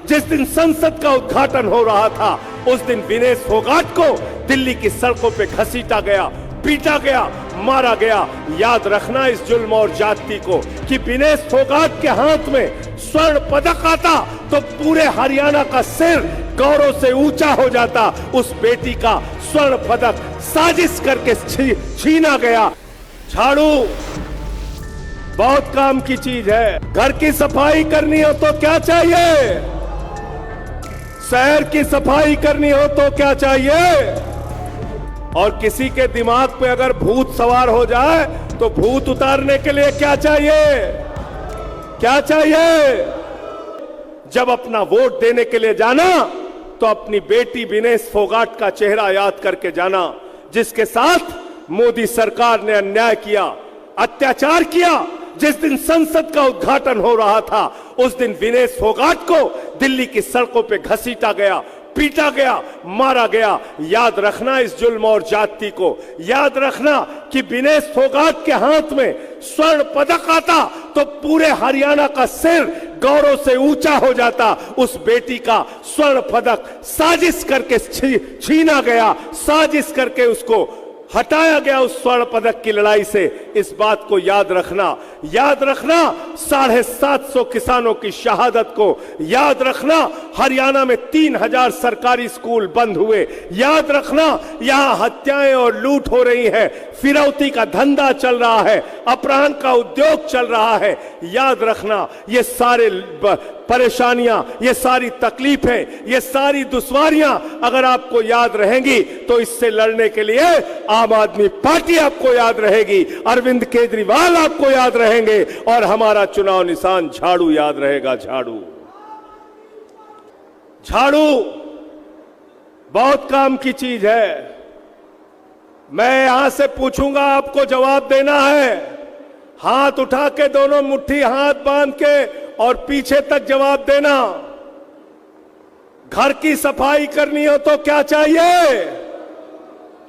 जिस दिन संसद का उद्घाटन हो रहा था उस दिन विनेश फोगाट को दिल्ली की सड़कों पे घसीटा गया, पीटा गया, मारा गया। याद रखना इस जुल्म और जाति को कि विनेश फोगाट के हाथ में स्वर्ण पदक आता तो पूरे हरियाणा का सिर गौरव से ऊंचा हो जाता। उस बेटी का स्वर्ण पदक साजिश करके छीना गया। झाड़ू बहुत काम की चीज है। घर की सफाई करनी हो तो क्या चाहिए? शहर की सफाई करनी हो तो क्या चाहिए? और किसी के दिमाग पे अगर भूत सवार हो जाए तो भूत उतारने के लिए क्या चाहिए? क्या चाहिए? जब अपना वोट देने के लिए जाना तो अपनी बेटी विनेश फोगाट का चेहरा याद करके जाना, जिसके साथ मोदी सरकार ने अन्याय किया, अत्याचार किया। जिस दिन संसद का उद्घाटन हो रहा था उस दिन विनेश फोगाट को दिल्ली की सड़कों पे घसीटा गया, पीटा गया, मारा गया। याद रखना इस जुल्म और जाति को। याद रखना कि विनेश फोगाट के हाथ में स्वर्ण पदक आता तो पूरे हरियाणा का सिर गौरव से ऊंचा हो जाता। उस बेटी का स्वर्ण पदक साजिश करके छीना गया, साजिश करके उसको हटाया गया उस स्वर्ण पदक की लड़ाई से। इस बात को याद रखना। याद रखना 750 किसानों की शहादत को। याद रखना हरियाणा में 3000 सरकारी स्कूल बंद हुए। याद रखना यहां हत्याएं और लूट हो रही है, फिरौती का धंधा चल रहा है, अपराध का उद्योग चल रहा है। याद रखना ये सारे परेशानियां, ये सारी तकलीफें, ये सारी दुश्वारियां अगर आपको याद रहेंगी तो इससे लड़ने के लिए आम आदमी पार्टी आपको याद रहेगी, अरविंद केजरीवाल आपको याद रहेंगे और हमारा चुनाव निशान झाड़ू याद रहेगा। झाड़ू झाड़ू बहुत काम की चीज है। मैं यहां से पूछूंगा, आपको जवाब देना है। हाथ उठा के दोनों मुट्ठी हाथ बांध के और पीछे तक जवाब देना। घर की सफाई करनी हो तो क्या चाहिए?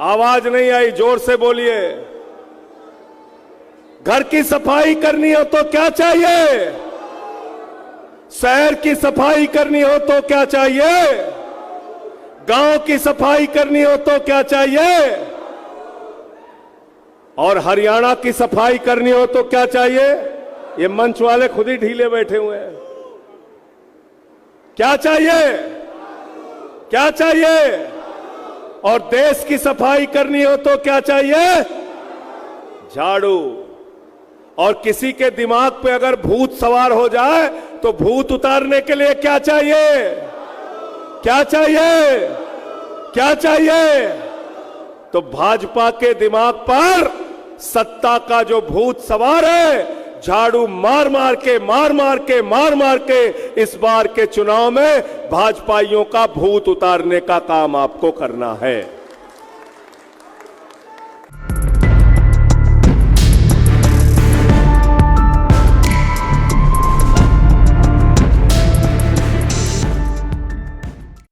आवाज नहीं आई, जोर से बोलिए। घर की सफाई करनी हो तो क्या चाहिए? शहर की सफाई करनी हो तो क्या चाहिए? गांव की सफाई करनी हो तो क्या चाहिए? और हरियाणा की सफाई करनी हो तो क्या चाहिए? ये मंच वाले खुद ही ढीले बैठे हुए हैं। क्या चाहिए? क्या चाहिए? और देश की सफाई करनी हो तो क्या चाहिए? झाड़ू। और किसी के दिमाग पे अगर भूत सवार हो जाए तो भूत उतारने के लिए क्या चाहिए? क्या चाहिए? क्या चाहिए? तो भाजपा के दिमाग पर सत्ता का जो भूत सवार है, झाड़ू मार मार के इस बार के चुनाव में भाजपाइयों का भूत उतारने का काम आपको करना है।